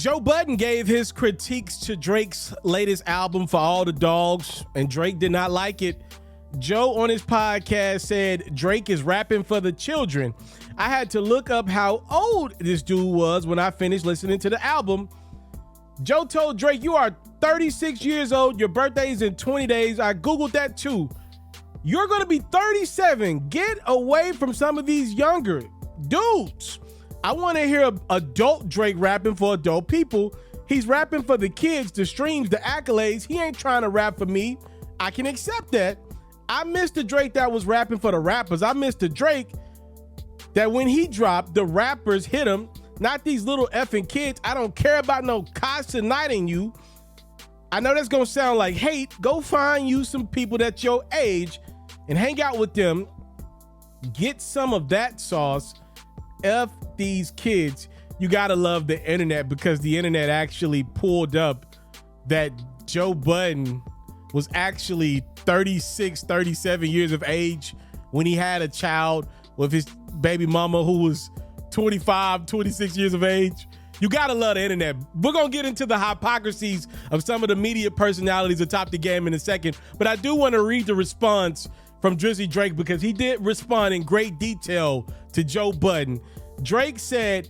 Joe Budden gave his critiques to Drake's latest album For All the Dogs, and Drake did not like it. Joe on his podcast said Drake is rapping for the children. I had to look up how old this dude was when I finished listening to the album. Joe told Drake, "You are 36 years old. Your birthday is in 20 days. I Googled that too. You're going to be 37. Get away from some of these younger dudes. I want to hear adult Drake rapping for adult people. He's rapping for the kids, the streams, the accolades. He ain't trying to rap for me. I can accept that. I missed the Drake that was rapping for the rappers. I missed the Drake that when he dropped, the rappers hit him, not these little effing kids. I don't care about no cosoniting you. I know that's going to sound like hate. Go find you some people that's your age and hang out with them. Get some of that sauce. F these kids." You got to love the internet, because the internet actually pulled up that Joe Budden was actually 36, 37 years of age when he had a child with his baby mama who was 25, 26 years of age. You got to love the internet. We're going to get into the hypocrisies of some of the media personalities atop the game in a second, but I do want to read the response from Drizzy Drake, because he did respond in great detail to Joe Budden. Drake said,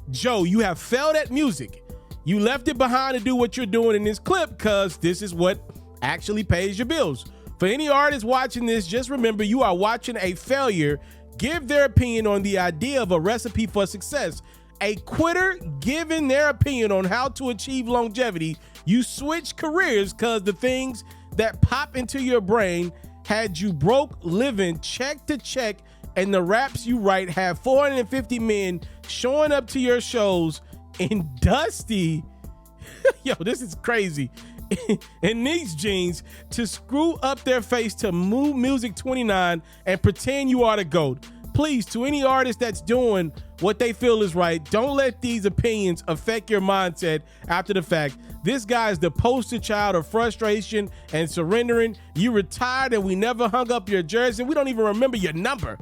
"Joe, you have failed at music. You left it behind to do what you're doing in this clip because this is what actually pays your bills. For any artist watching this, just remember you are watching a failure give their opinion on the idea of a recipe for success. A quitter giving their opinion on how to achieve longevity. You switch careers because the things that pop into your brain had you broke living check to check, and the raps you write have 450 men showing up to your shows in dusty," yo, this is crazy, "in these jeans to screw up their face to move Music 29 and pretend you are the GOAT. Please, to any artist that's doing what they feel is right, don't let these opinions affect your mindset after the fact. This guy is the poster child of frustration and surrendering. You retired and we never hung up your jersey. We don't even remember your number.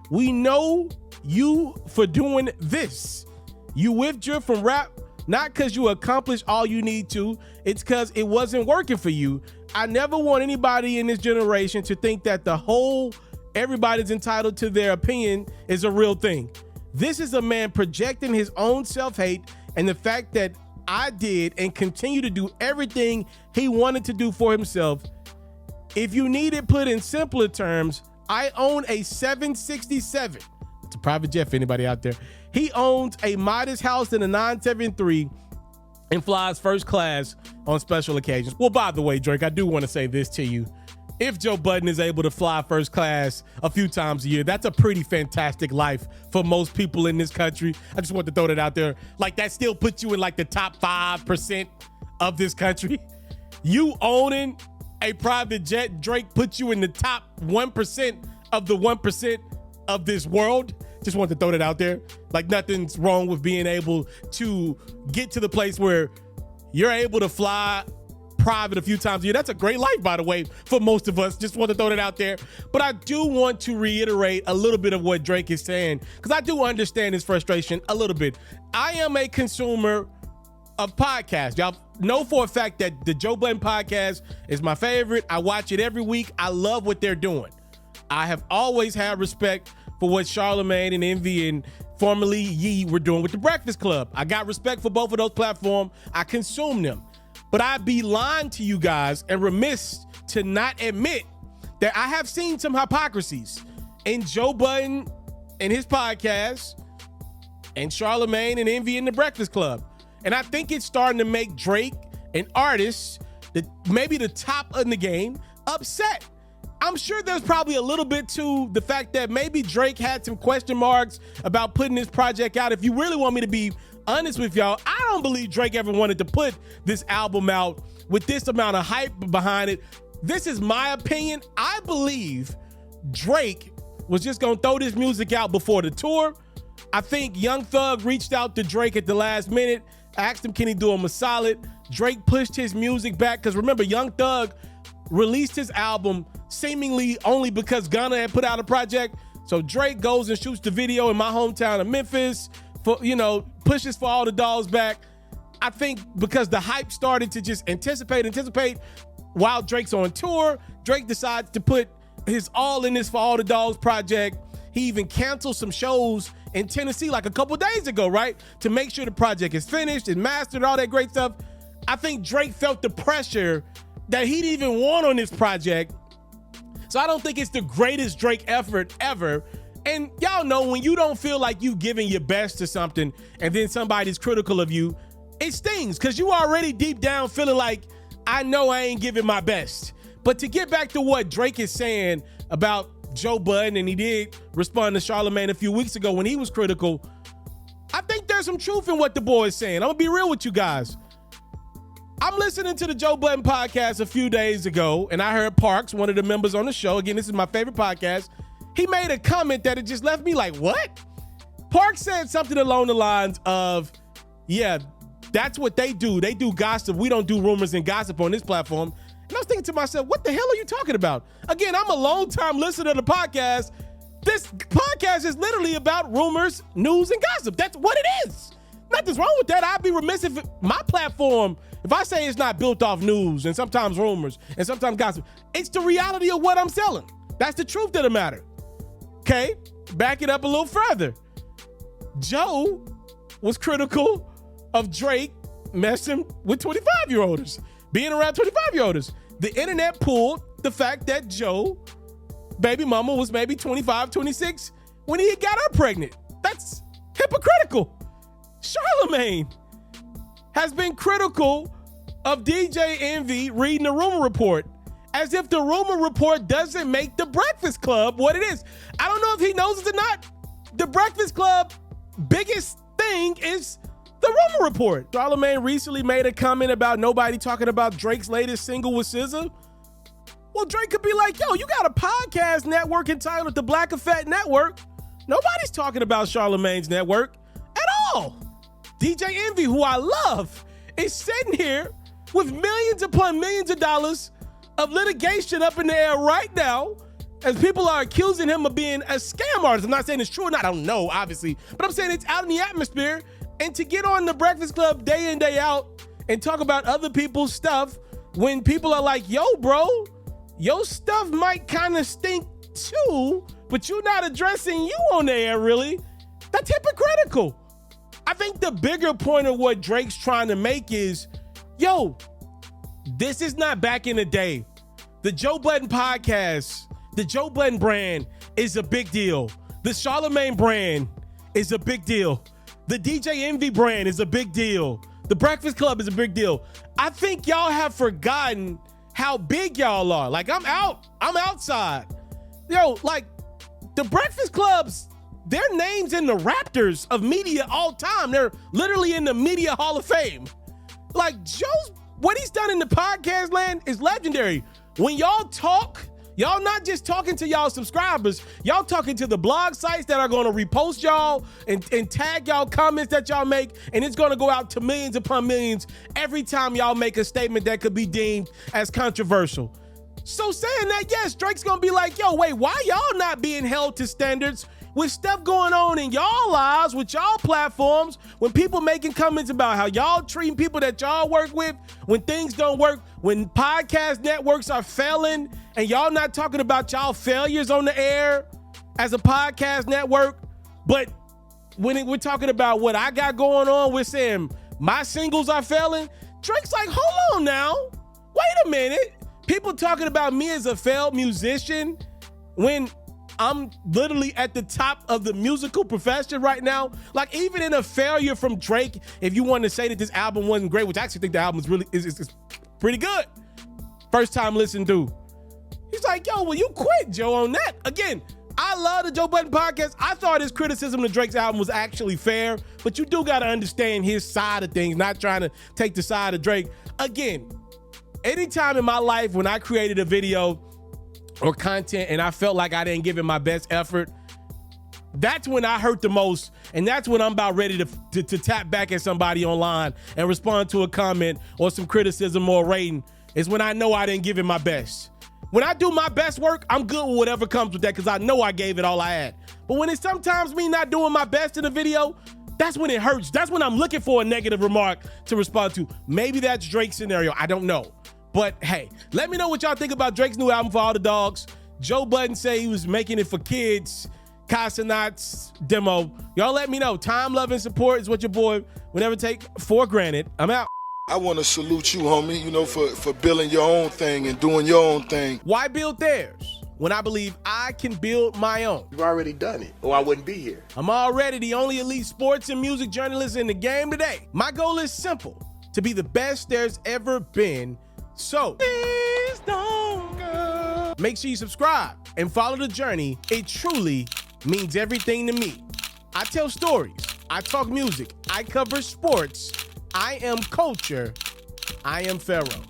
We know you for doing this. You withdrew from rap, not because you accomplished all you need to. It's because it wasn't working for you. I never want anybody in this generation to think that the whole everybody's entitled to their opinion is a real thing. This is a man projecting his own self-hate and the fact that I did and continue to do everything he wanted to do for himself. If you need it put in simpler terms, I own a 767. It's a private jet for anybody out there. He owns a modest house in a 973 and flies first class on special occasions." Well, by the way, Drake, I do want to say this to you. If Joe Budden is able to fly first class a few times a year, that's a pretty fantastic life for most people in this country. I just want to throw that out there. Like, that still puts you in like the top 5% of this country. You owning a private jet, Drake, puts you in the top 1% of the 1% of this world. Just want to throw that out there. Like, nothing's wrong with being able to get to the place where you're able to fly private a few times a year. That's a great life, by the way, for most of us. Just want to throw that out there. But I do want to reiterate a little bit of what Drake is saying, because I do understand his frustration a little bit. I am a consumer of podcasts. Y'all know for a fact that the Joe Budden podcast is my favorite. I watch it every week. I love what they're doing. I have always had respect for what Charlamagne and Envy and formerly Yee were doing with the Breakfast Club. I got respect for both of those platforms. I consume them. But I'd be lying to you guys and remiss to not admit that I have seen some hypocrisies in Joe Budden and his podcast and Charlamagne and Envy in the Breakfast Club. And I think it's starting to make Drake, an artist, that maybe the top in the game, upset. I'm sure there's probably a little bit to the fact that maybe Drake had some question marks about putting this project out. If you really want me to be honest with y'all, I don't believe Drake ever wanted to put this album out with this amount of hype behind it. This is my opinion. I believe Drake was just gonna throw this music out before the tour. I think Young Thug reached out to Drake at the last minute, asked him, can he do him a solid? Drake pushed his music back, because remember, Young Thug released his album seemingly only because Gunna had put out a project. So Drake goes and shoots the video in my hometown of Memphis, for, pushes For All the Dogs back. I think because the hype started to just anticipate while Drake's on tour, Drake decides to put his all in this For All the Dogs project. He even canceled some shows in Tennessee like a couple days ago, right? To make sure the project is finished and mastered, all that great stuff. I think Drake felt the pressure that he didn't even want on this project. So I don't think it's the greatest Drake effort ever. And y'all know when you don't feel like you giving your best to something and then somebody's critical of you, it stings because you already deep down feeling like, I know I ain't giving my best. But to get back to what Drake is saying about Joe Budden, and he did respond to Charlamagne a few weeks ago when he was critical, I think there's some truth in what the boy is saying. I'm gonna be real with you guys. I'm listening to the Joe Budden podcast a few days ago, and I heard Parks, one of the members on the show, again, this is my favorite podcast, he made a comment that it just left me like, what? Parks said something along the lines of, yeah, that's what they do. They do gossip. We don't do rumors and gossip on this platform. And I was thinking to myself, what the hell are you talking about? Again, I'm a long-time listener to the podcast. This podcast is literally about rumors, news, and gossip. That's what it is. Nothing's wrong with that. I'd be remiss if my platform, if I say it's not built off news and sometimes rumors and sometimes gossip, it's the reality of what I'm selling. That's the truth of the matter. Okay, back it up a little further. Joe was critical of Drake messing with 25-year-olds, being around 25-year-olds. The internet pulled the fact that Joe, baby mama, was maybe 25, 26 when he got her pregnant. That's hypocritical. Charlamagne has been critical of DJ Envy reading the rumor report, as if the rumor report doesn't make the Breakfast Club what it is. I don't know if he knows it or not. The Breakfast Club biggest thing is the rumor report. Charlamagne recently made a comment about nobody talking about Drake's latest single with SZA. Well, Drake could be like, yo, you got a podcast network entitled the Black Effect Network. Nobody's talking about Charlamagne's network at all. DJ Envy, who I love, is sitting here with millions upon millions of dollars of litigation up in the air right now as people are accusing him of being a scam artist. I'm not saying it's true or not. I don't know, obviously. But I'm saying it's out in the atmosphere. And to get on the Breakfast Club day in, day out and talk about other people's stuff when people are like, yo, bro, your stuff might kind of stink too, but you're not addressing you on the air, really. That's hypocritical. I think the bigger point of what Drake's trying to make is, yo, this is not back in the day. The Joe Budden podcast, the Joe Budden brand is a big deal. The Charlamagne brand is a big deal. The DJ Envy brand is a big deal. The Breakfast Club is a big deal. I think y'all have forgotten how big y'all are. Like, I'm outside. Yo, like, the Breakfast Club's, their names in the Raptors of media all time. They're literally in the Media Hall of Fame. Like, Joe's, what he's done in the podcast land is legendary. When y'all talk, y'all not just talking to y'all subscribers, y'all talking to the blog sites that are going to repost y'all and tag y'all comments that y'all make, and it's going to go out to millions upon millions every time y'all make a statement that could be deemed as controversial. So saying that, yes, Drake's going to be like, yo, wait, why y'all not being held to standards with stuff going on in y'all lives, with y'all platforms, when people making comments about how y'all treating people that y'all work with, when things don't work, when podcast networks are failing, and y'all not talking about y'all failures on the air as a podcast network, but when we're talking about what I got going on, we're saying my singles are failing. Drake's like, hold on now. Wait a minute. People talking about me as a failed musician when I'm literally at the top of the musical profession right now. Like, even in a failure from Drake, if you want to say that this album wasn't great, which I actually think the album is really is pretty good. First time listening to. He's like, yo, well, you quit, Joe, on that. Again, I love the Joe Budden podcast. I thought his criticism of Drake's album was actually fair, but you do got to understand his side of things, not trying to take the side of Drake. Again, anytime in my life when I created a video or content and I felt like I didn't give it my best effort, that's when I hurt the most, and that's when I'm about ready to tap back at somebody online and respond to a comment or some criticism or rating, is when I know I didn't give it my best. When I do my best work, I'm good with whatever comes with that because I know I gave it all I had. But when it's sometimes me not doing my best in a video, That's when it hurts. That's when I'm looking for a negative remark to respond to. Maybe that's Drake's scenario. I don't know. But hey, let me know what y'all think about Drake's new album For All the Dogs. Joe Budden said he was making it for kids. Casanat's demo. Y'all let me know. Time, love, and support is what your boy would never take for granted. I'm out. I want to salute you, homie, you know, for building your own thing and doing your own thing. Why build theirs when I believe I can build my own? You've already done it, or I wouldn't be here. I'm already the only elite sports and music journalist in the game today. My goal is simple, to be the best there's ever been. So, please don't go. Make sure you subscribe and follow the journey. It truly means everything to me. I tell stories. I talk music. I cover sports. I am culture. I am Pharaoh.